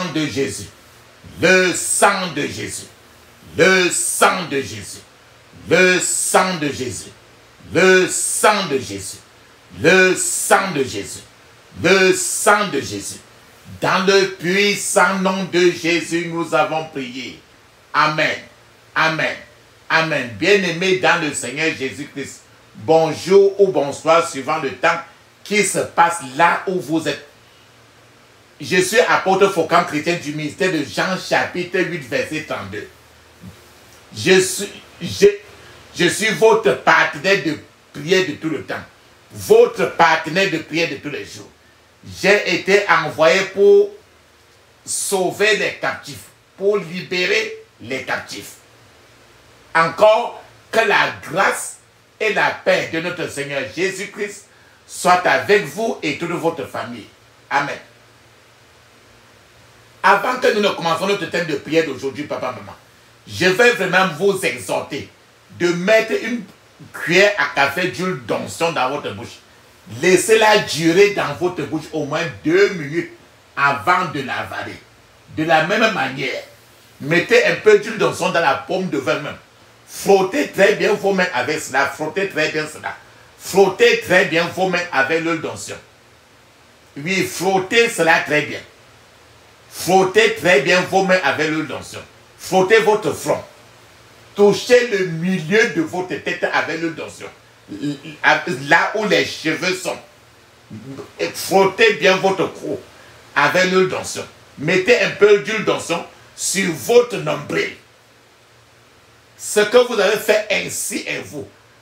sang de Jésus, le sang de Jésus, le sang de Jésus, le sang de Jésus, le sang de Jésus, le sang de Jésus, le sang de Jésus. Dans le puissant nom de Jésus, nous avons prié. Amen. Amen. Amen. Bien-aimés dans le Seigneur Jésus-Christ, bonjour ou bonsoir suivant le temps qui se passe là où vous êtes. Je suis apôtre Faucon, chrétien du ministère de Jean, chapitre 8, verset 32. Je suis votre partenaire de prière de tout le temps. Votre partenaire de prière de tous les jours. J'ai été envoyé pour sauver les captifs, pour libérer les captifs. Encore que la grâce et la paix de notre Seigneur Jésus-Christ soient avec vous et toute votre famille. Amen. Avant que nous ne commencions notre thème de prière d'aujourd'hui, papa, maman, je vais vraiment vous exhorter de mettre une cuillère à café d'huile d'onction dans votre bouche. Laissez-la durer dans votre bouche au moins 2 minutes avant de l'avaler. De la même manière, mettez un peu d'huile d'onction dans la paume de votre main. Frottez très bien vos mains avec cela. Frottez très bien cela. Frottez très bien vos mains avec l'huile d'onction. Oui, frottez cela très bien. Frottez très bien vos mains avec l'huile d'onction. Frottez votre front. Touchez le milieu de votre tête avec l'huile d'onction. Là où les cheveux sont. Frottez bien votre cou avec l'huile d'onction. Mettez un peu d'huile d'onction sur votre nombril. Ce que vous avez fait ainsi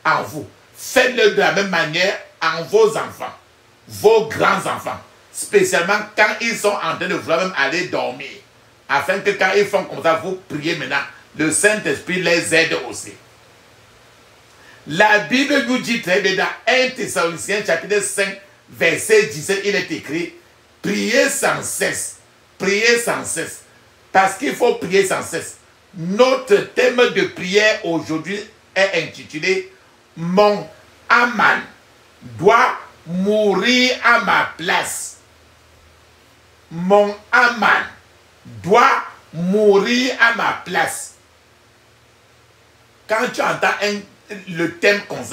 en vous, faites-le de la même manière en vos enfants, vos grands-enfants, spécialement quand ils sont en train de vouloir même aller dormir, afin que quand ils font comme ça, vous priez maintenant, le Saint-Esprit les aide aussi. La Bible nous dit très bien dans 1 Thessaloniciens chapitre 5, verset 17, il est écrit, priez sans cesse, parce qu'il faut prier sans cesse. Notre thème de prière aujourd'hui est intitulé « Mon Aman doit mourir à ma place ». Mon Aman doit mourir à ma place. Quand tu entends le thème comme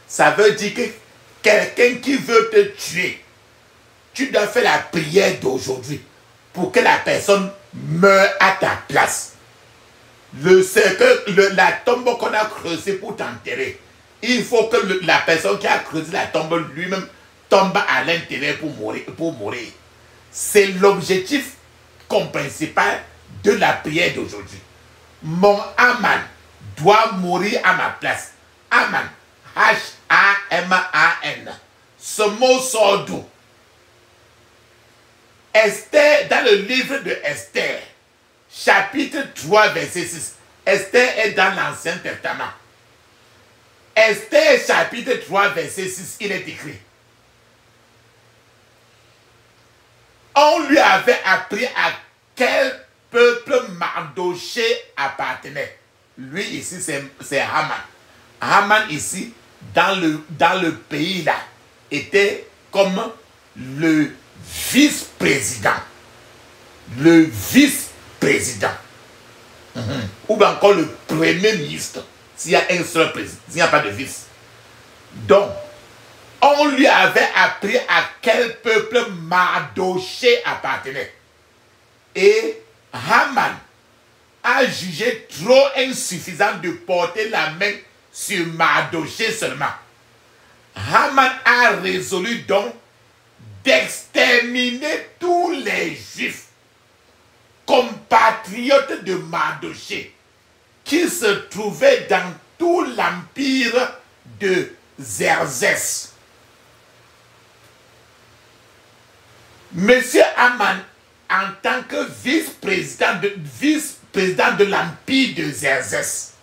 ça veut dire que quelqu'un qui veut te tuer, tu dois faire la prière d'aujourd'hui pour que la personne meure à ta place. La tombe qu'on a creusée pour t'enterrer, il faut que la personne qui a creusé la tombe lui-même tombe à l'intérieur pour mourir. C'est l'objectif principal de la prière d'aujourd'hui. Mon Aman doit mourir à ma place. Aman, H-A-M-A-N. Ce mot sort d'où? Esther, dans le livre de Esther, chapitre 3, verset 6. Esther est dans l'Ancien Testament. Esther, chapitre 3, verset 6, il est écrit. On lui avait appris à quel peuple Mardoché appartenait. Lui ici, c'est Haman. Haman ici, dans le pays là, était comme le vice-président. Le vice-président. Ou bien encore le premier ministre. S'il y a un seul président, s'il n'y a pas de vice. Donc, on lui avait appris à quel peuple Mardoché appartenait. Et Haman a jugé trop insuffisant de porter la main sur Mardoché seulement. Haman a résolu donc d'exterminer tous les Juifs compatriotes de Mardoché qui se trouvaient dans tout l'empire de Xerxès. Monsieur Haman, en tant que vice-président de l'empire de Xerxès,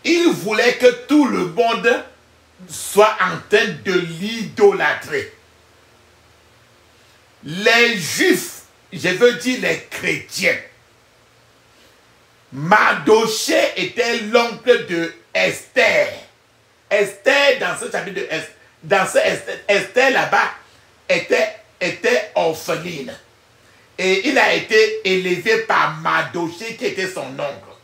il voulait que tout le monde soit en train de l'idolâtrer. Les Juifs, je veux dire les chrétiens, Mardoché était l'oncle de Esther. Esther, dans ce chapitre de Esther, Esther là-bas, était orpheline. Et il a été élevé par Mardochée qui était son oncle.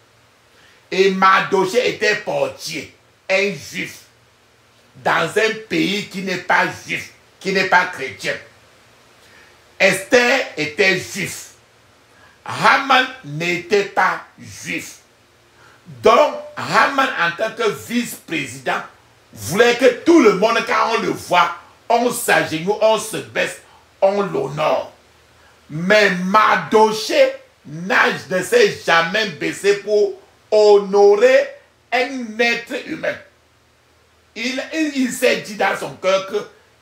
Et Mardochée était portier, un juif, dans un pays qui n'est pas juif, qui n'est pas chrétien. Esther était juif. Haman n'était pas juif. Donc, Haman, en tant que vice-président, voulait que tout le monde, quand on le voit, on s'agenouille, on se baisse, on l'honore. Mais Mardochée ne s'est jamais baissé pour honorer un être humain. Il s'est dit dans son cœur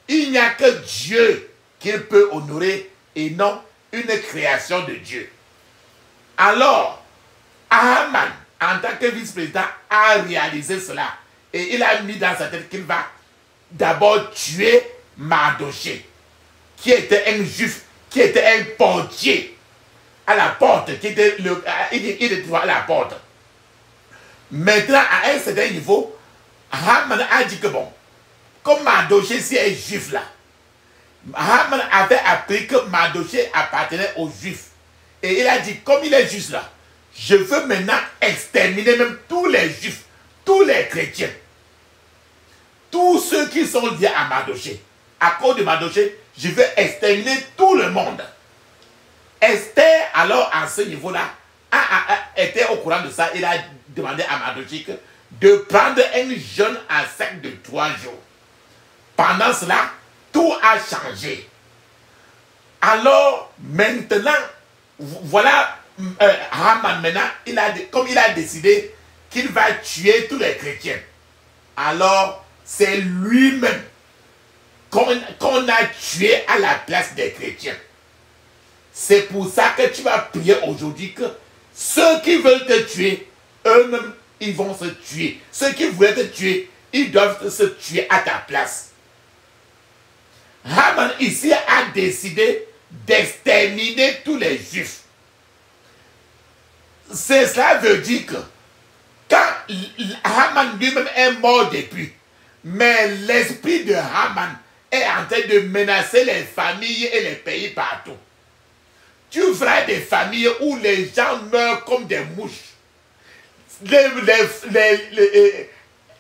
qu'il n'y a que Dieu qu'il peut honorer et non une création de Dieu. Alors, Haman, en tant que vice-président, a réalisé cela. Et il a mis dans sa tête qu'il va d'abord tuer Mardochée, qui était un juif, qui était un portier à la porte, il était à la porte. Maintenant, à un certain niveau, Haman a dit que bon, comme Mardochée si est juif là, Haman avait appris que Mardochée appartenait aux juifs. Et il a dit, comme il est juif là, je veux maintenant exterminer même tous les juifs, tous les chrétiens, tous ceux qui sont liés à Mardochée. À cause de Mardochée, je veux exterminer tout le monde. Esther, alors, à ce niveau-là, était au courant de ça. Il a demandé à Mardochée de prendre un jeûne à sec de 3 jours. Pendant cela, tout a changé. Alors, maintenant, voilà, Haman, maintenant, comme il a décidé qu'il va tuer tous les chrétiens, alors, c'est lui-même qu'on a tué à la place des chrétiens. C'est pour ça que tu vas prier aujourd'hui que ceux qui veulent te tuer, eux-mêmes, ils vont se tuer. Ceux qui voulaient te tuer, ils doivent se tuer à ta place. Haman ici a décidé d'exterminer tous les juifs. Cela veut dire que quand Haman lui-même est mort depuis, mais l'esprit de Haman est en train de menacer les familles et les pays partout. Tu verras des familles où les gens meurent comme des mouches.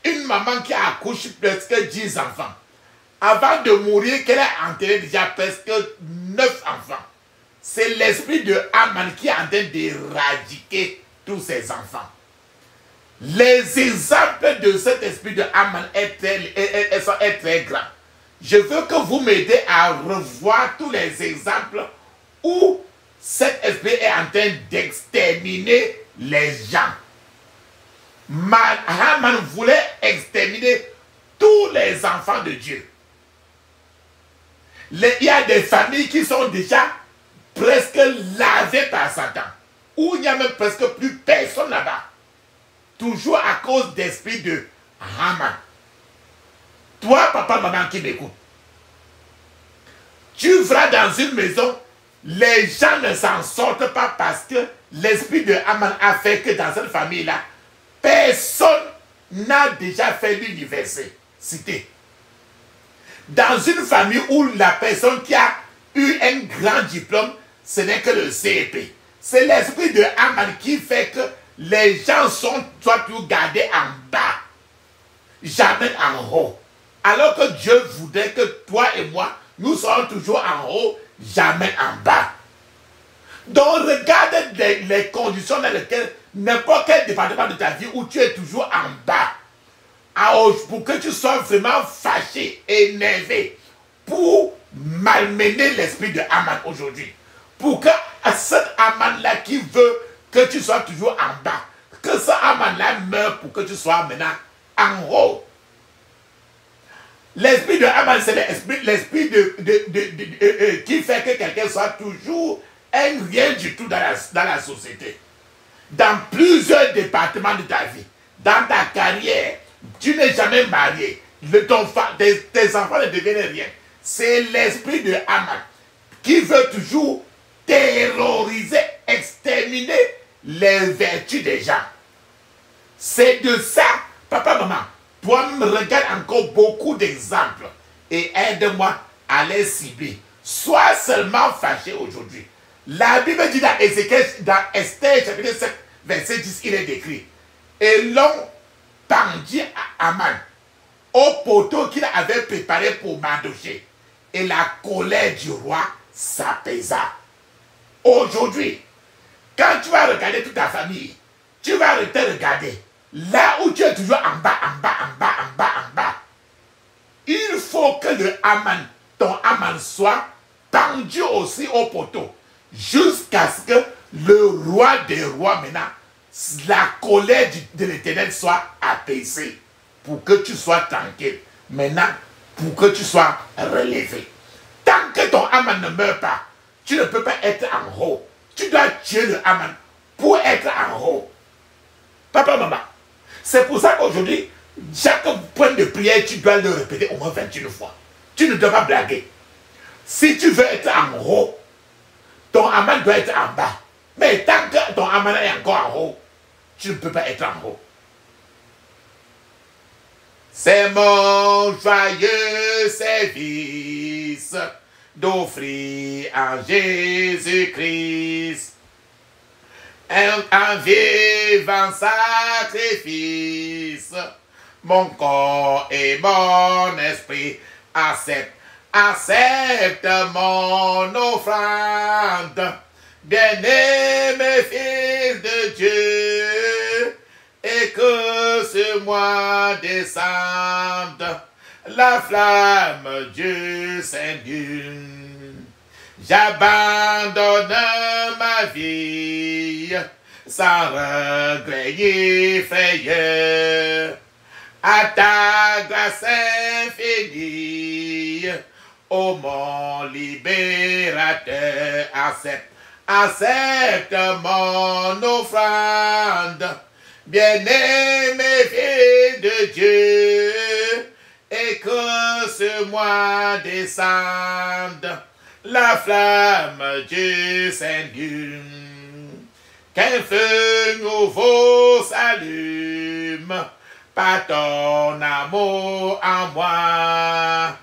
Une maman qui accouche presque 10 enfants. Avant de mourir, qu'elle a enterré déjà presque 9 enfants. C'est l'esprit de Haman qui est en train d'éradiquer tous ces enfants. Les exemples de cet esprit de Haman est très grand. Je veux que vous m'aidez à revoir tous les exemples où cet esprit est en train d'exterminer les gens. Haman voulait exterminer tous les enfants de Dieu. Il y a des familles qui sont déjà presque lavées par Satan, où il n'y a même presque plus personne là-bas. Toujours à cause d'esprit de Haman. Toi, papa, maman qui m'écoute, tu verras dans une maison, les gens ne s'en sortent pas parce que l'esprit de Haman a fait que dans cette famille-là, personne n'a déjà fait l'université. Dans une famille où la personne qui a eu un grand diplôme, ce n'est que le CEP. C'est l'esprit de Haman qui fait que les gens sont toujours gardés en bas, jamais en haut. Alors que Dieu voudrait que toi et moi, nous soyons toujours en haut, jamais en bas. Donc regarde les conditions dans lesquelles n'importe quel département de ta vie où tu es toujours en bas. Pour que tu sois vraiment fâché, énervé, pour malmener l'esprit de Haman aujourd'hui. Pour que cet Haman-là qui veut que tu sois toujours en bas, que ce Haman-là meure pour que tu sois maintenant en haut. L'esprit de Haman, c'est l'esprit qui fait que quelqu'un soit toujours un rien du tout dans la société. Dans plusieurs départements de ta vie, dans ta carrière, tu n'es jamais marié, tes enfants ne deviennent rien. C'est l'esprit de Haman qui veut toujours terroriser, exterminer les vertus des gens. C'est de ça, papa, maman, toi me regarde encore beaucoup d'exemples et aide-moi à les cibler. Sois seulement fâché aujourd'hui. La Bible dit dans Ézéchiel, dans Esther, chapitre 7, verset 10, il est décrit. Et l'on pendit à Aman au poteau qu'il avait préparé pour Mardochée. Et la colère du roi s'apaisa. Aujourd'hui, quand tu vas regarder toute ta famille, tu vas te regarder là où tu es toujours en bas, en bas, en bas, en bas, en bas. Il faut que le Aman, ton Aman soit pendu aussi au poteau jusqu'à ce que le roi des rois, maintenant, la colère de l'Éternel soit apaisée pour que tu sois tranquille. Maintenant, pour que tu sois relevé. Tant que ton Aman ne meurt pas, tu ne peux pas être en haut. Tu dois tuer le Aman pour être en haut. Papa, maman, c'est pour ça qu'aujourd'hui, chaque point de prière, tu dois le répéter au moins 21 fois. Tu ne dois pas blaguer. Si tu veux être en haut, ton Aman doit être en bas. Mais tant que ton Aman est encore en haut, tu ne peux pas être en haut. C'est mon joyeux service d'offrir à Jésus-Christ un vivant sacrifice. Mon corps et mon esprit acceptent mon offrande. Bien-aimé fils de Dieu, et que sur moi descende la flamme du Seigneur. J'abandonne ma vie sans regret ni frayeur à ta grâce infinie, ô mon libérateur. Accepte mon offrande, bien-aimé fils de Dieu, et que sur moi descende la flamme du Seigneur. Qu'un feu nouveau s'allume par ton amour en moi,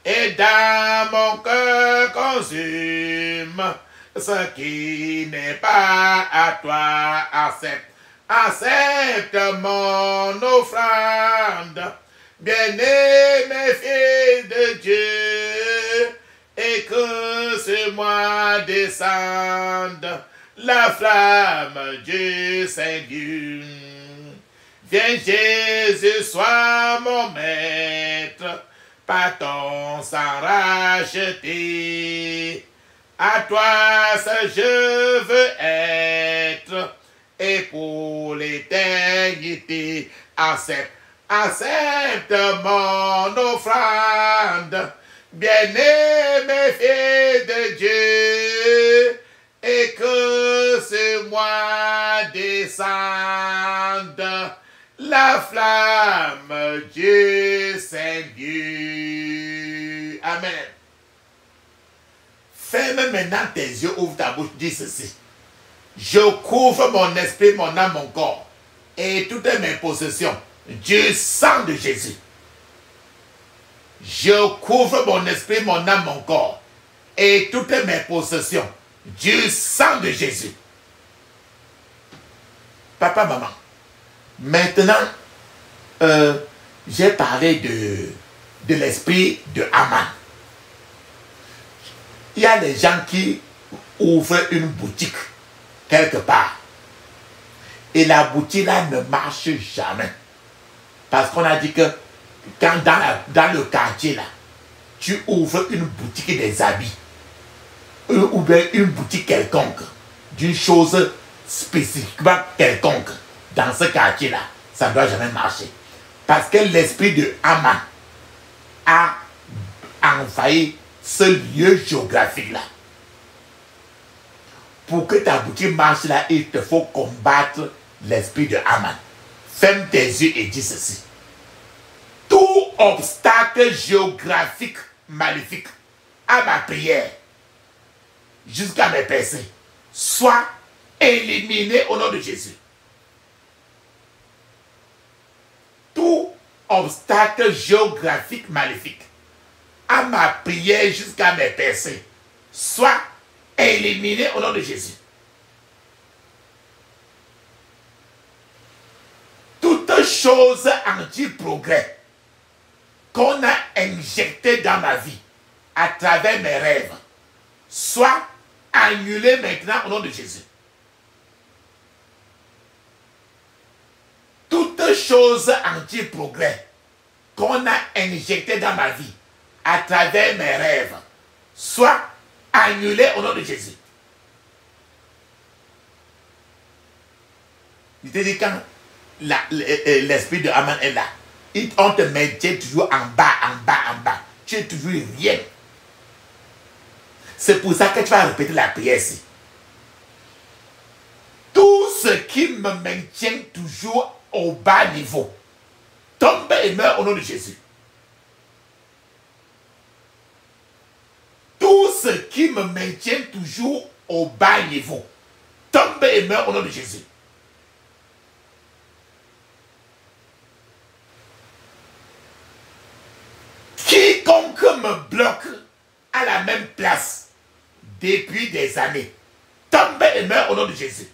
et dans mon cœur consume ce qui n'est pas à toi. Accepte mon offrande, bien-aimé fils de Dieu, et que sur moi descende la flamme du Seigneur. Viens Jésus, sois mon maître, par ton sang racheté. À toi seul je veux être, et pour l'éternité. Accepte mon offrande, bien-aimé fils de Dieu, et que sur moi descende la flamme du Seigneur. Amen. Ferme maintenant tes yeux, ouvre ta bouche, dis ceci. Je couvre mon esprit, mon âme, mon corps et toutes mes possessions du sang de Jésus. Je couvre mon esprit, mon âme, mon corps et toutes mes possessions du sang de Jésus. Papa, maman, maintenant, j'ai parlé de l'esprit de Aman. Il y a des gens qui ouvrent une boutique quelque part. Et la boutique là ne marche jamais. Parce qu'on a dit que quand dans le quartier là, tu ouvres une boutique des habits, ou bien une boutique quelconque, d'une chose spécifiquement quelconque, dans ce quartier là, ça ne doit jamais marcher. Parce que l'esprit de Aman a envahi ce lieu géographique là. Pour que ta boutique marche là, il te faut combattre l'esprit de Aman. Ferme tes yeux et dis ceci. Tout obstacle géographique maléfique à ma prière, jusqu'à mes pensées, soit éliminé au nom de Jésus. Tout obstacle géographique maléfique à ma prière jusqu'à mes pensées, soit éliminés au nom de Jésus. Toute chose anti-progrès qu'on a injectée dans ma vie à travers mes rêves, soit annulée maintenant au nom de Jésus. Toute chose anti-progrès qu'on a injectée dans ma vie à travers mes rêves, soit annulée au nom de Jésus. Je te dis, quand l'esprit de Haman est là, on te maintient toujours en bas, en bas, en bas. Tu es toujours rien. C'est pour ça que tu vas répéter la prière ici. Tout ce qui me maintient toujours au bas niveau, tombe et meurt au nom de Jésus. Tout ce qui me maintient toujours au bas niveau, tombe et meurt au nom de Jésus. Quiconque me bloque à la même place depuis des années, tombe et meurt au nom de Jésus.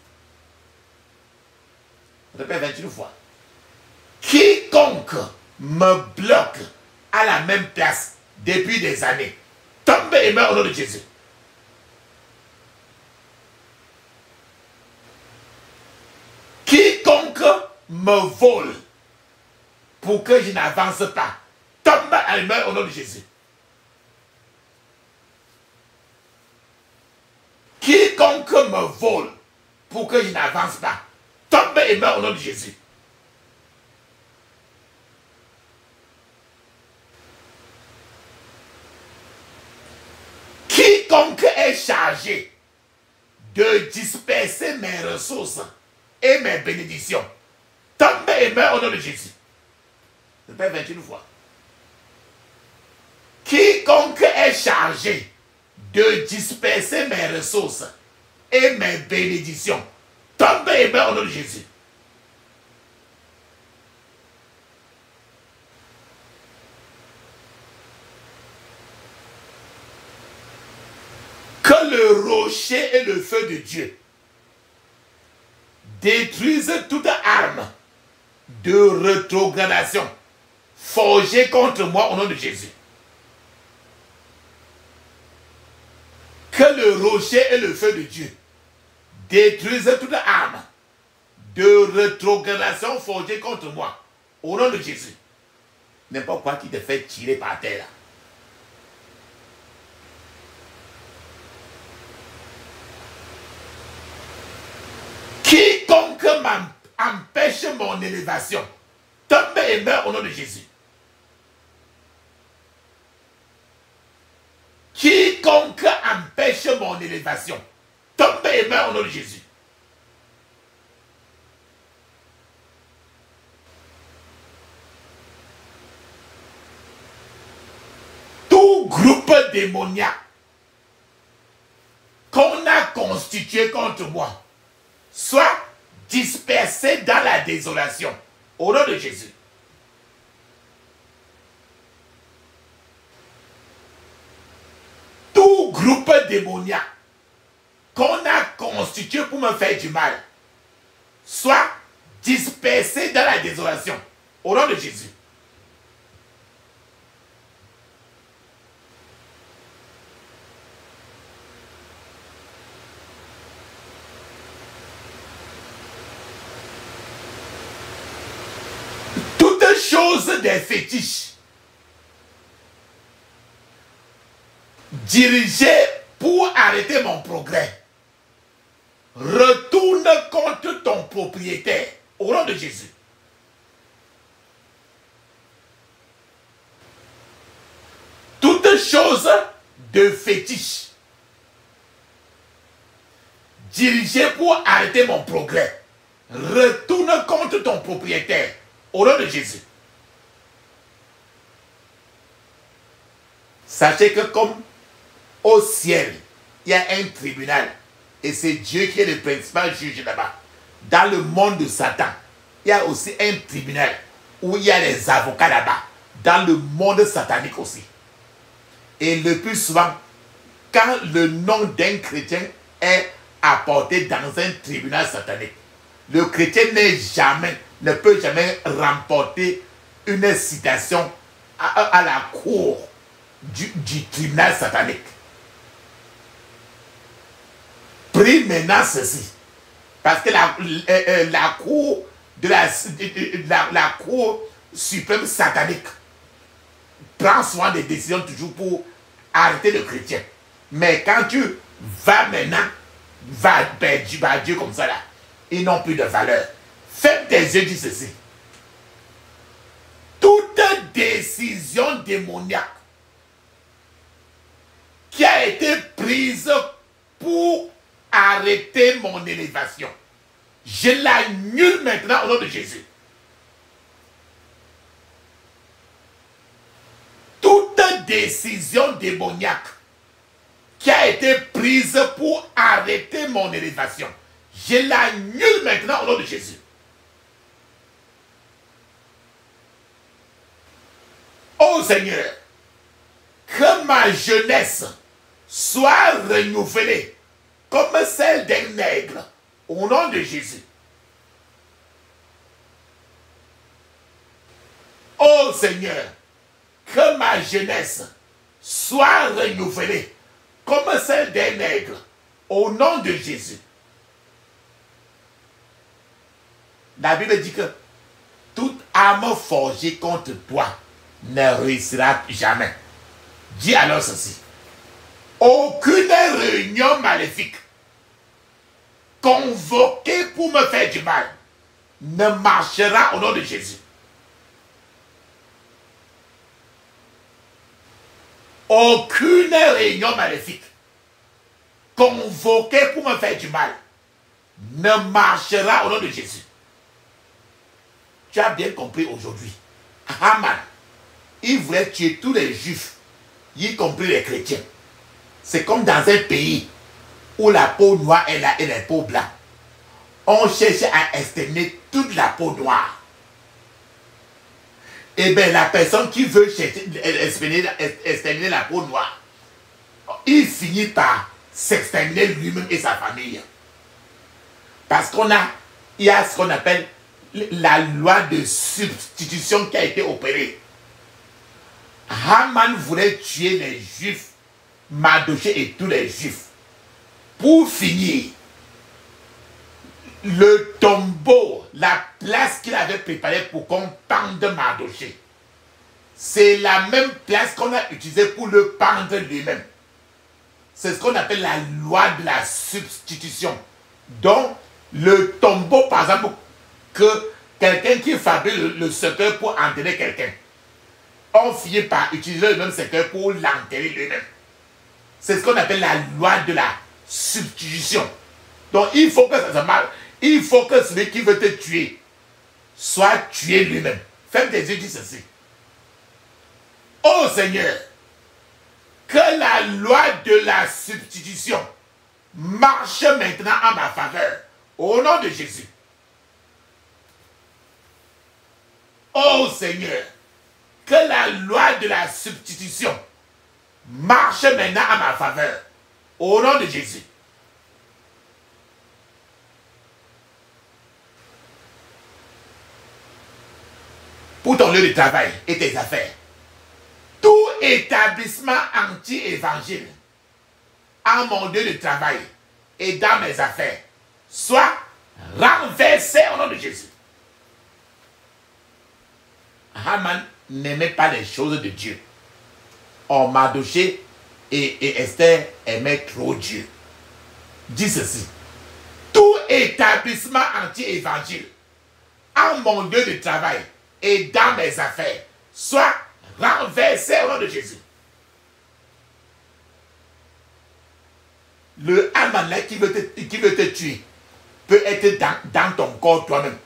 Je répète 21 fois. Quiconque me bloque à la même place depuis des années, tombe et meurt au nom de Jésus. Quiconque me vole pour que je n'avance pas, tombe et meurt au nom de Jésus. Quiconque me vole pour que je n'avance pas, tombe et meurt au nom de Jésus. Quiconque est chargé de disperser mes ressources et mes bénédictions, tombe et meurt au nom de Jésus. Je répète 21 fois. Quiconque est chargé de disperser mes ressources et mes bénédictions, tombe et meurt au nom de Jésus. Que le rocher et le feu de Dieu détruisent toute arme de rétrogradation forgée contre moi au nom de Jésus. Que le rocher et le feu de Dieu détruisent toute arme de rétrogradation forgée contre moi au nom de Jésus. N'importe quoi qui te fait tirer par terre. Quiconque empêche mon élévation, tombe et meurt au nom de Jésus. Quiconque empêche mon élévation, tombe et meurt au nom de Jésus. Tout groupe démoniaque qu'on a constitué contre moi, soit dispersé dans la désolation, au nom de Jésus. Tout groupe démoniaque qu'on a constitué pour me faire du mal, soit dispersé dans la désolation, au nom de Jésus. Chose des fétiches dirigés pour arrêter mon progrès, retourne contre ton propriétaire au nom de Jésus. Toute chose de fétiche dirigée pour arrêter mon progrès, retourne contre ton propriétaire au nom de Jésus. Sachez que comme au ciel, il y a un tribunal et c'est Dieu qui est le principal juge là-bas. Dans le monde de Satan, il y a aussi un tribunal où il y a les avocats là-bas. Dans le monde satanique aussi. Et le plus souvent, quand le nom d'un chrétien est apporté dans un tribunal satanique, le chrétien ne peut jamais remporter une citation à la cour du tribunal satanique. Prie maintenant ceci. Parce que la cour la cour suprême satanique prend souvent des décisions toujours pour arrêter le chrétien. Mais quand tu vas maintenant, va Dieu comme ça là, ils n'ont plus de valeur. Faites tes yeux, dis ceci. Toute décision démoniaque qui a été prise pour arrêter mon élévation, je l'annule maintenant au nom de Jésus. Toute décision démoniaque qui a été prise pour arrêter mon élévation, je l'annule maintenant au nom de Jésus. Oh Seigneur, que ma jeunesse soit renouvelée comme celle d'un nègre au nom de Jésus. Oh Seigneur, que ma jeunesse soit renouvelée comme celle d'un nègre au nom de Jésus. La Bible dit que toute arme forgée contre toi ne réussira jamais. Dis alors ceci. Aucune réunion maléfique convoquée pour me faire du mal ne marchera au nom de Jésus. Aucune réunion maléfique convoquée pour me faire du mal ne marchera au nom de Jésus. Tu as bien compris aujourd'hui. Haman, il voulait tuer tous les juifs, y compris les chrétiens. C'est comme dans un pays où la peau noire est là et les peaux blancs. On cherche à exterminer toute la peau noire. Et bien la personne qui veut exterminer la peau noire, il finit par s'exterminer lui-même et sa famille. Parce il y a ce qu'on appelle la loi de substitution qui a été opérée. Haman voulait tuer les juifs, Mardochée et tous les juifs. Pour finir, le tombeau, la place qu'il avait préparée pour qu'on pende Mardochée, c'est la même place qu'on a utilisée pour le pendre lui-même. C'est ce qu'on appelle la loi de la substitution. Donc, le tombeau, par exemple, que quelqu'un qui fabrique le cercueil pour enterrer quelqu'un, on finit par utiliser le même cercueil pour l'enterrer lui-même. C'est ce qu'on appelle la loi de la substitution. Donc il faut que ça se marche. Il faut que celui qui veut te tuer soit tué lui-même. Ferme tes yeux, dis ceci. Oh Seigneur, que la loi de la substitution marche maintenant en ma faveur. Au nom de Jésus. Oh Seigneur, que la loi de la substitution marche maintenant à ma faveur. Au nom de Jésus. Pour ton lieu de travail et tes affaires, tout établissement anti-évangile à mon lieu de travail et dans mes affaires soit renversé au nom de Jésus. Haman n'aimait pas les choses de Dieu. Or, Mardochée et Esther aimaient trop Dieu. Dis ceci. Tout établissement anti-évangile en mon lieu de travail et dans mes affaires soit renversé au nom de Jésus. Le Amalek qui veut te tuer peut être dans ton corps toi-même.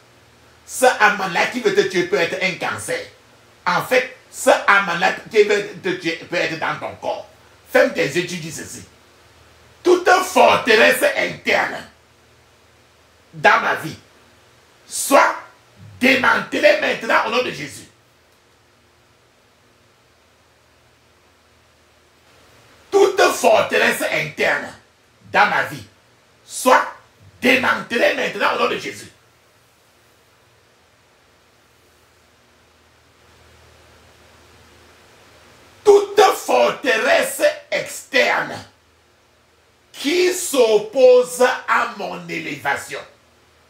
Ce Amalek qui veut te tuer peut être un cancer. En fait, ce Amalek qui veut te tuer peut être dans ton corps. Ferme tes yeux, tu dis ceci. Toute forteresse interne dans ma vie soit démantelée maintenant au nom de Jésus. toute forteresse interne dans ma vie soit démantelée maintenant au nom de Jésus. Toute forteresse externe qui s'oppose à mon élévation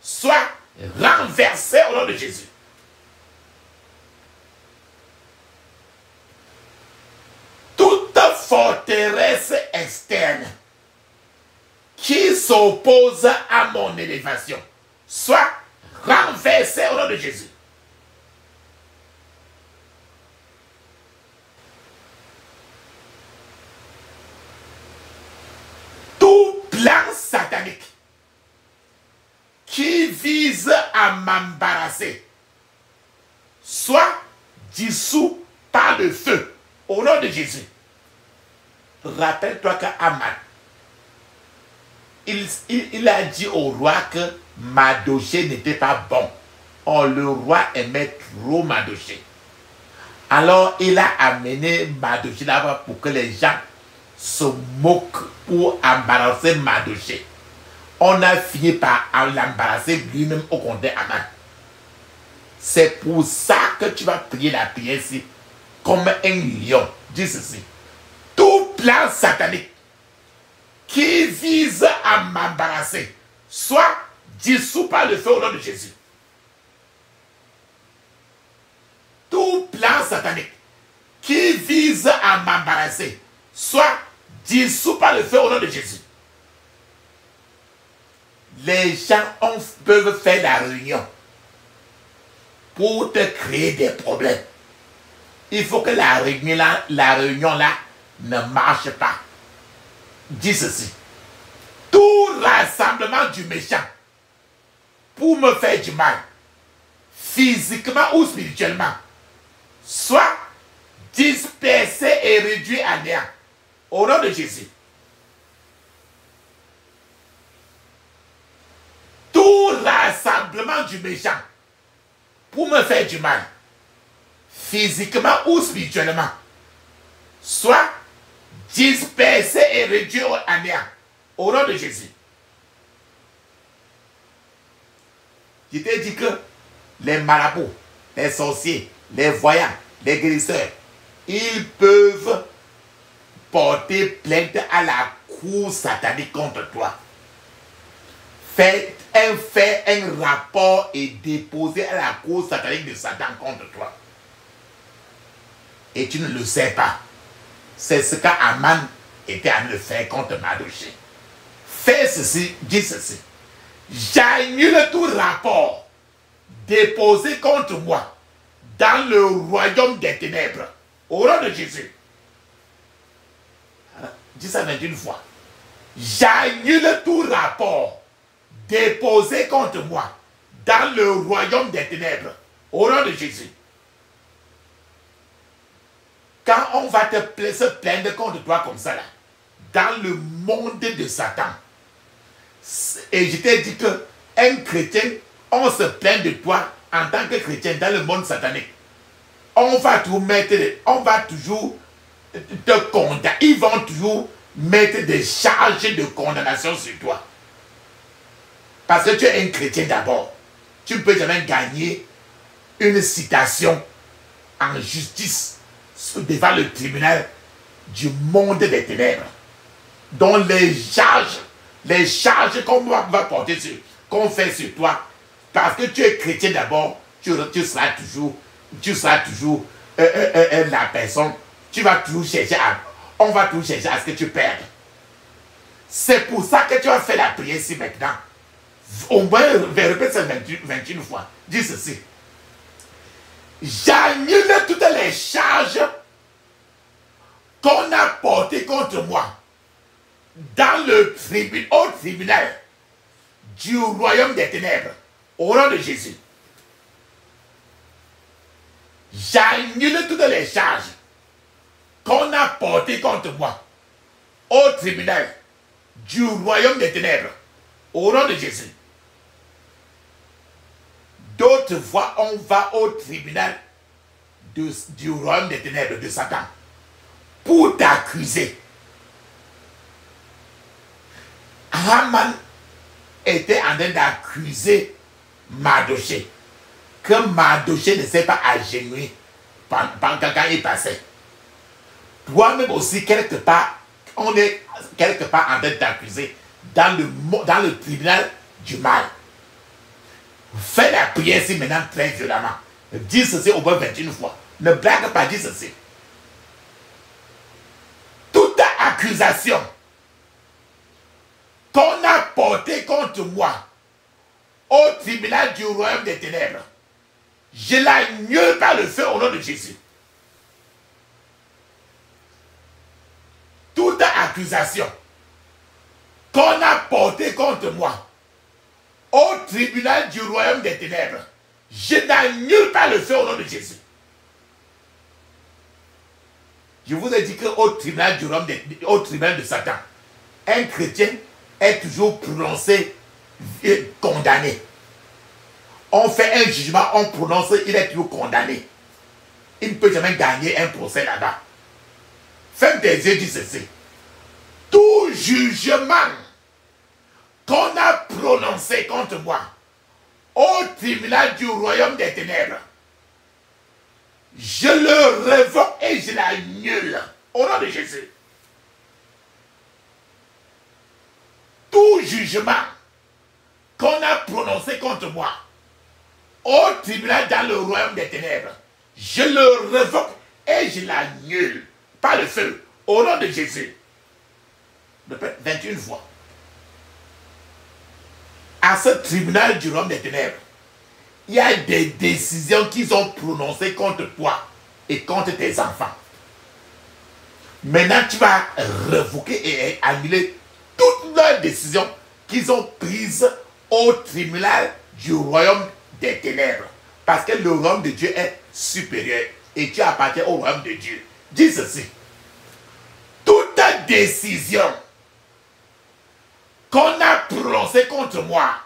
soit renversée au nom de Jésus. Toute forteresse externe qui s'oppose à mon élévation soit renversée au nom de Jésus. Tout plan satanique qui vise à m'embarrasser soit dissous par le feu au nom de Jésus. Rappelle-toi qu'Aman, il a dit au roi que Mardochée n'était pas bon. Or, le roi aimait trop Mardochée. Alors, il a amené Mardochée là-bas pour que les gens se moquent pour embarrasser Mardochée. On a fini par l'embarrasser lui-même au compte d'Aman. C'est pour ça que tu vas prier la prière ici comme un lion. Dis ceci. Tout plan satanique qui vise à m'embarrasser soit dissous par le feu au nom de Jésus. Tout plan satanique qui vise à m'embarrasser soit dissous par le feu au nom de Jésus. Les gens peuvent faire la réunion pour te créer des problèmes. Il faut que la réunion là ne marche pas. Dis ceci. Tout rassemblement du méchant pour me faire du mal, physiquement ou spirituellement, soit dispersé et réduit à néant. Au nom de Jésus. Tout rassemblement du méchant pour me faire du mal, physiquement ou spirituellement, soit dispersé et réduit à néant. Au nom de Jésus. Je t'ai dit que les marabouts, les sorciers, les voyants, les guérisseurs, ils peuvent porter plainte à la cour satanique contre toi. Faites un rapport et déposer à la cour satanique de Satan contre toi. Et tu ne le sais pas. C'est ce qu'Aman était à me faire contre Mardochée. Fais ceci, dis ceci. J'annule tout rapport déposé contre moi dans le royaume des ténèbres. Au nom de Jésus. Dis ça 21 fois. J'annule tout rapport déposé contre moi dans le royaume des ténèbres. Au nom de Jésus. Quand on va se plaindre contre toi comme ça là, dans le monde de Satan, et je t'ai dit que un chrétien, on se plaint de toi en tant que chrétien dans le monde satanique. On va toujours te condamner. Ils vont toujours mettre des charges de condamnation sur toi. Parce que tu es un chrétien d'abord. Tu ne peux jamais gagner une citation en justice devant le tribunal du monde des ténèbres. Dont les charges qu'on va porter qu'on fait sur toi, parce que tu es chrétien d'abord, tu seras toujours la personne, on va toujours chercher à ce que tu perdes. C'est pour ça que tu vas faire la prière ici maintenant. Au moins, répète ça 21 fois. Dis ceci. J'annule toutes les charges qu'on a portées contre moi dans le tribunal du royaume des ténèbres. Au nom de Jésus. J'annule toutes les charges qu'on a portées contre moi au tribunal du royaume des ténèbres. Au nom de Jésus. D'autres fois, on va au tribunal du royaume des ténèbres de Satan pour t'accuser. Haman était en train d'accuser Mardoché, que Mardoché ne s'est pas agenouillé quand il passait. Toi-même aussi, quelque part, on est quelque part en train d'accuser dans le tribunal du mal. Fais la prière ici maintenant très violemment. Dis ceci au moins 21 fois. Ne blague pas, dis ceci. Toute accusation qu'on a portée contre moi au tribunal du royaume des ténèbres, je l'annule par le feu au nom de Jésus. Toute accusation qu'on a portée contre moi au tribunal du royaume des ténèbres, je n'annule pas le feu au nom de Jésus. Je vous ai dit qu'au tribunal du royaume, au tribunal de Satan, un chrétien est toujours prononcé et condamné. On fait un jugement, on prononce, il est toujours condamné. Il ne peut jamais gagner un procès là-bas. Ferme tes yeux, dis ceci. Tout jugement qu'on a prononcé contre moi au tribunal du royaume des ténèbres, je le révoque et je l'annule au nom de Jésus. Tout jugement qu'on a prononcé contre moi au tribunal dans le royaume des ténèbres, je le révoque et je l'annule par le feu au nom de Jésus. 21 fois. À ce tribunal du royaume des ténèbres, il y a des décisions qu'ils ont prononcées contre toi et contre tes enfants. Maintenant, tu vas révoquer et annuler toutes leurs décisions qu'ils ont prises au tribunal du royaume des ténèbres. Parce que le royaume de Dieu est supérieur et tu appartiens au royaume de Dieu. Dis ceci. Toute décision qu'on a prononcée contre moi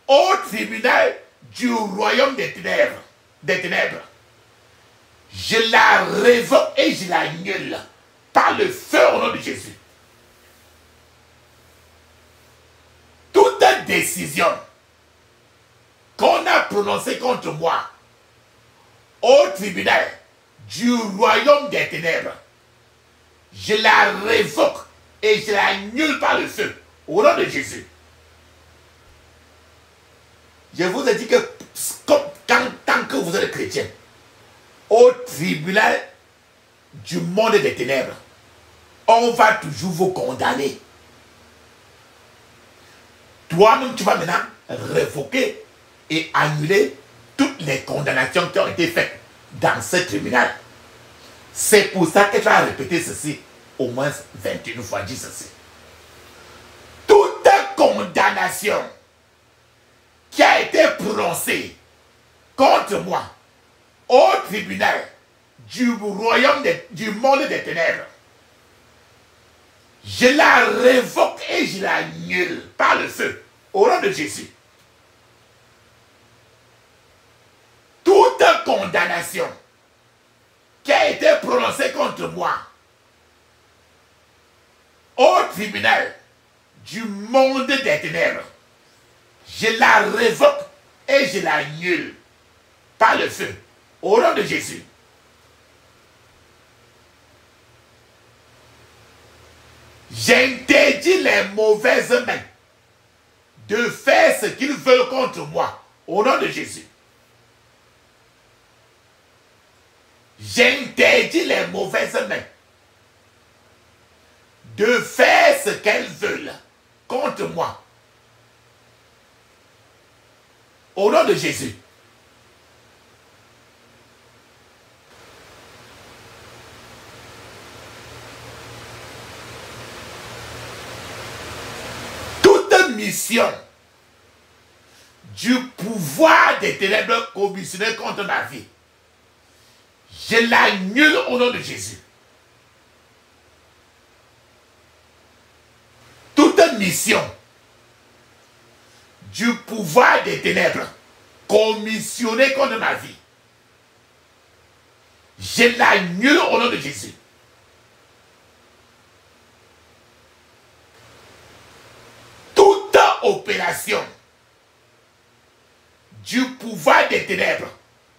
au tribunal du royaume des ténèbres, je la révoque et je l'annule par le feu au nom de Jésus. Toute décision qu'on a prononcée contre moi au tribunal du royaume des ténèbres, je la révoque et je l'annule par le feu au nom de Jésus. Je vous ai dit que tant que vous êtes chrétien, au tribunal du monde des ténèbres, on va toujours vous condamner. Toi-même, tu vas maintenant révoquer et annuler toutes les condamnations qui ont été faites dans ce tribunal. C'est pour ça que tu vas répéter ceci au moins 21 fois. Dis ceci. Toute condamnation qui a été prononcée contre moi au tribunal du royaume du monde des ténèbres, je la révoque et je l'annule par le feu au nom de Jésus. Toute condamnation qui a été prononcée contre moi au tribunal du monde des ténèbres, je la révoque et je l'annule par le feu au nom de Jésus. J'interdis les mauvaises mains de faire ce qu'ils veulent contre moi au nom de Jésus. J'interdis les mauvaises mains de faire ce qu'elles veulent contre moi au nom de Jésus. Mission du pouvoir des ténèbres commissionné contre ma vie, je l'annule au nom de Jésus. Toute mission du pouvoir des ténèbres commissionné contre ma vie, je l'annule au nom de Jésus. opération du pouvoir des ténèbres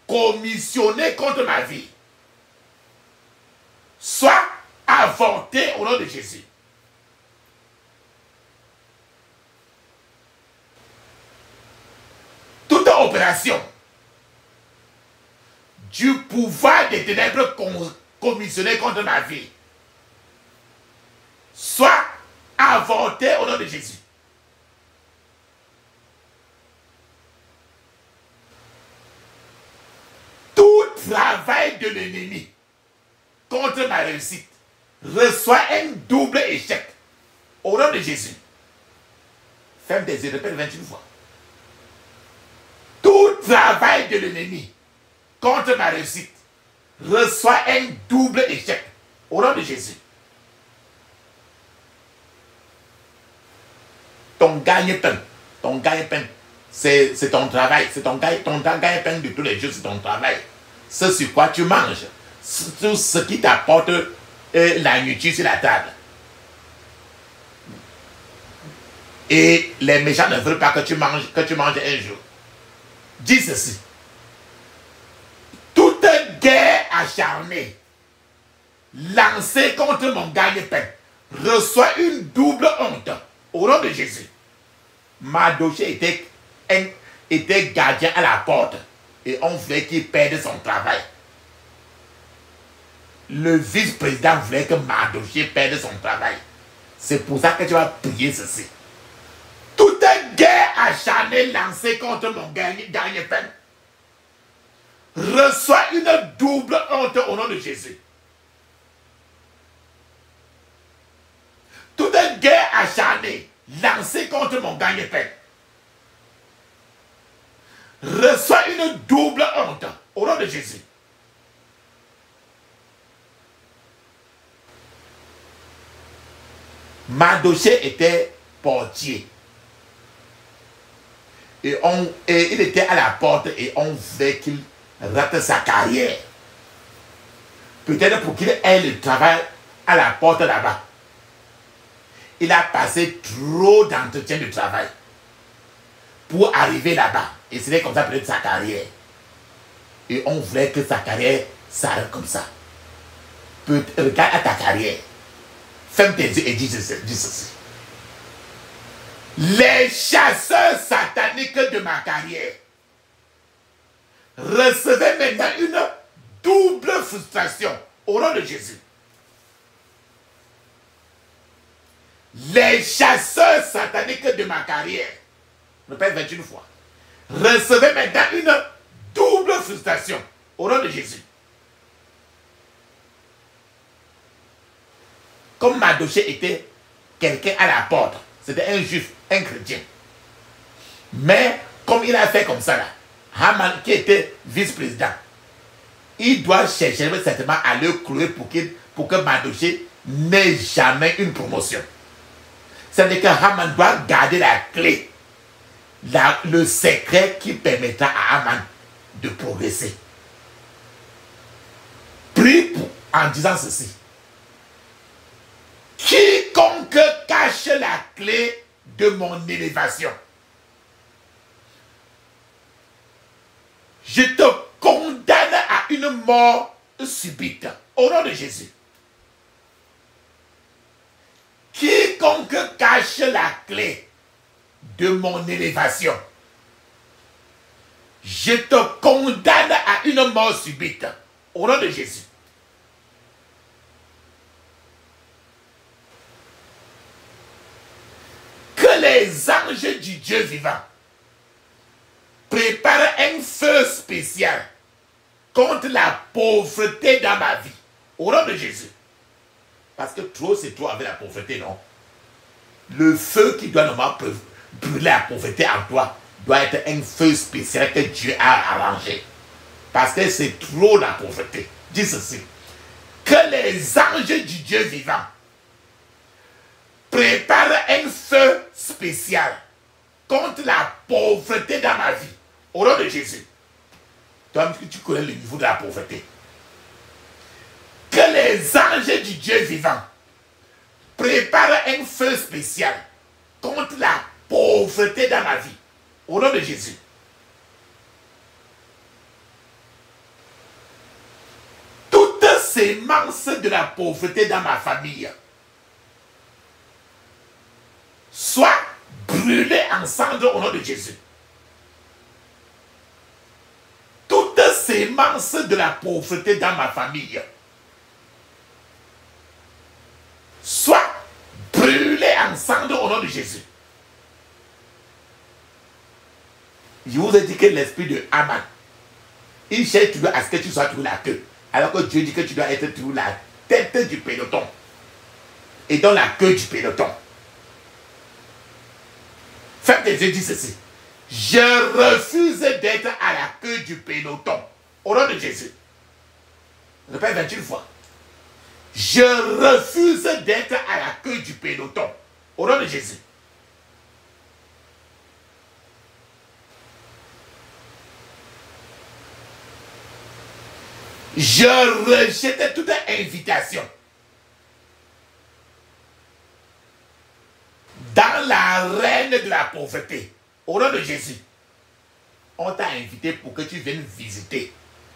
commissionnée contre ma vie soit avortée au nom de Jésus. Toute opération du pouvoir des ténèbres commissionnée contre ma vie soit avortée au nom de Jésus. Tout travail de l'ennemi contre ma réussite reçoit un double échec au nom de Jésus. Ferme tes yeux, répète 21 fois. Tout travail de l'ennemi contre ma réussite reçoit un double échec au nom de Jésus. Ton gagne-pain, c'est ton travail, c'est ton gagne-pain de tous les jours, c'est ton travail. Ce sur quoi tu manges, tout ce qui t'apporte la nourriture sur la table. Et les méchants ne veulent pas que tu manges un jour. Dis ceci. Toute guerre acharnée lancée contre mon gagne-pain reçoit une double honte au nom de Jésus. Mardochée était gardien à la porte et on voulait qu'il perde son travail. Le vice-président voulait que Mardochée perde son travail. C'est pour ça que tu vas prier ceci. Toute guerre acharnée lancée contre mon gagne-pain reçoit une double honte au nom de Jésus. Toute guerre acharnée lancée contre mon gagne-pain reçoit une double honte au nom de Jésus. Mardochée était portier. Et il était à la porte et on voulait qu'il rate sa carrière. Peut-être pour qu'il ait le travail à la porte là-bas. Il a passé trop d'entretiens de travail pour arriver là-bas. Et c'était comme ça peut-être sa carrière. Et on voulait que sa carrière s'arrête comme ça. Regarde à ta carrière. Ferme tes yeux et dis ceci. Les chasseurs sataniques de ma carrière recevaient maintenant une double frustration au nom de Jésus. Les chasseurs sataniques de ma carrière, je répète 21 fois, recevaient maintenant une double frustration au nom de Jésus. Comme Mardochée était quelqu'un à la porte, c'était un juif, un chrétien. Mais comme il a fait comme ça là, Haman qui était vice-président, il doit chercher certainement à le clouer pour que Mardochée n'ait jamais une promotion. C'est-à-dire que Haman doit garder la clé, le secret qui permettra à Haman de progresser. Prie en disant ceci. Quiconque cache la clé de mon élévation, je te condamne à une mort subite au nom de Jésus. Quiconque cache la clé de mon élévation, je te condamne à une mort subite au nom de Jésus. Que les anges du Dieu vivant préparent un feu spécial contre la pauvreté dans ma vie au nom de Jésus. Parce que trop c'est trop avec la pauvreté, non? Le feu qui doit normalement brûler la pauvreté en toi doit être un feu spécial que Dieu a arrangé. Parce que c'est trop la pauvreté. Dis ceci. Que les anges du Dieu vivant préparent un feu spécial contre la pauvreté dans ma vie. Au nom de Jésus. Toi, tu connais le niveau de la pauvreté. Que les anges du Dieu vivant préparent un feu spécial contre la pauvreté dans ma vie. Au nom de Jésus. Toute sémence de la pauvreté dans ma famille soit brûlée en cendres au nom de Jésus. Toute sémence de la pauvreté dans ma famille soit brûlée en cendres au nom de Jésus. Je vous ai dit que l'esprit de Haman, il cherche toujours à ce que tu sois toujours la queue. Alors que Dieu dit que tu dois être toujours la tête du peloton. Et dans la queue du peloton. Faites tes yeux, dis ceci. Je refuse d'être à la queue du peloton. Au nom de Jésus. Répète 21 fois. Je refuse d'être à la queue du peloton. Au nom de Jésus. Je rejette toute invitation dans l'arène de la pauvreté. Au nom de Jésus, on t'a invité pour que tu viennes visiter,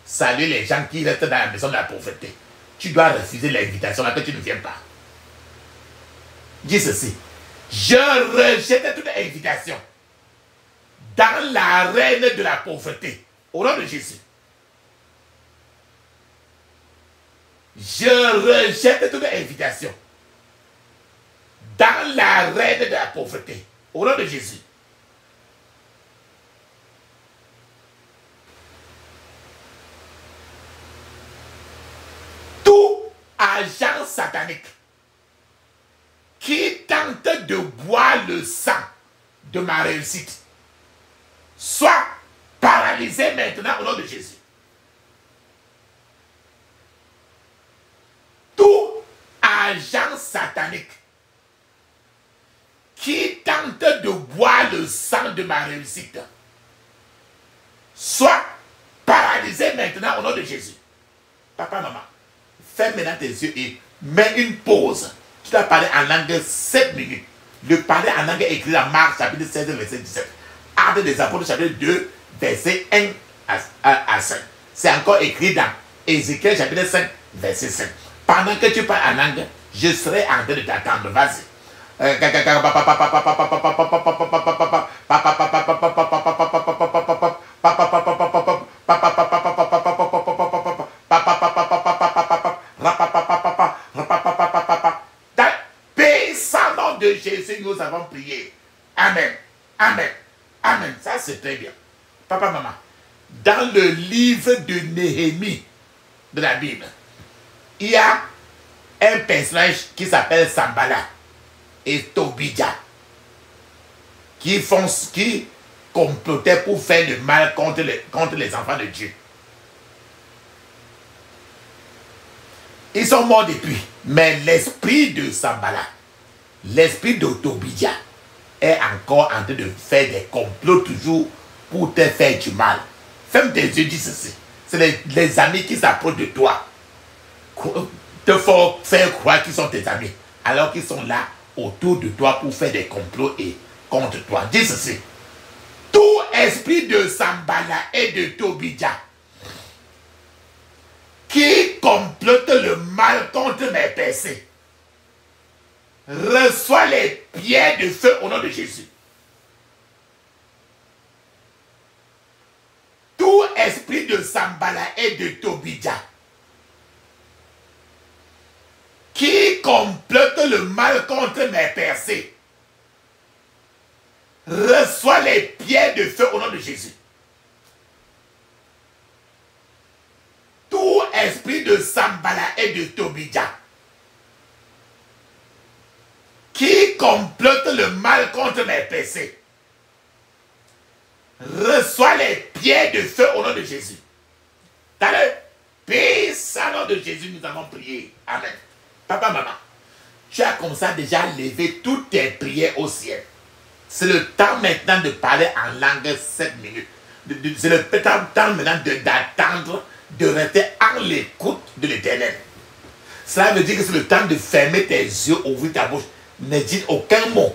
saluer les gens qui restent dans la maison de la pauvreté. Tu dois refuser l'invitation là que tu ne viens pas. Dis ceci. Je rejette toute invitation dans l'arène de la pauvreté. Au nom de Jésus. Je rejette toute invitation dans l'arène de la pauvreté. Au nom de Jésus. Tout agent satanique qui tente de boire le sang de ma réussite soit paralysé maintenant au nom de Jésus. Tout agent satanique qui tente de boire le sang de ma réussite soit paralysé maintenant au nom de Jésus. Papa, maman, ferme maintenant tes yeux et mets une pause. Tu dois parler en langue 7 minutes. Le parler en langue écrit dans Marc chapitre 16, verset 17. Actes des apôtres chapitre 2, verset 1 à 5. C'est encore écrit dans Ézéchiel chapitre 5, verset 5. Pendant que tu parles en langue, je serai en train de t'attendre. Vas-y. Dans nom de Jésus, nous avons prié. Amen. Amen. Amen. Ça, c'est très bien. Papa, maman, dans le livre de Néhémie de la Bible, il y a un personnage qui s'appelle Sambala et Tobidja qui complotaient pour faire le mal contre les enfants de Dieu. Ils sont morts depuis. Mais l'esprit de Sambala, l'esprit de Tobidja est encore en train de faire des complots toujours pour te faire du mal. Ferme tes yeux, dis ceci. C'est les amis qui s'approchent de toi, te font faire croire qu'ils sont tes amis, alors qu'ils sont là autour de toi pour faire des complots et contre toi. Dis ceci. Tout esprit de Sambala et de Tobidja qui complote le mal contre mes pensées reçoit les pierres de feu au nom de Jésus. Tout esprit de Sambala et de Tobidja qui complote le mal contre mes pensées reçoit les pierres de feu au nom de Jésus. Tout esprit de Sambala et de Tobidja qui complote le mal contre mes pensées reçoit les pierres de feu au nom de Jésus. Dans le puissant nom de Jésus, nous avons prié. Amen. Papa, maman, tu as comme ça déjà levé toutes tes prières au ciel. C'est le temps maintenant de parler en langue 7 minutes. C'est le temps maintenant d'attendre, de rester en l'écoute de l'Éternel. Cela veut dire que c'est le temps de fermer tes yeux, ouvrir ta bouche. Ne dites aucun mot.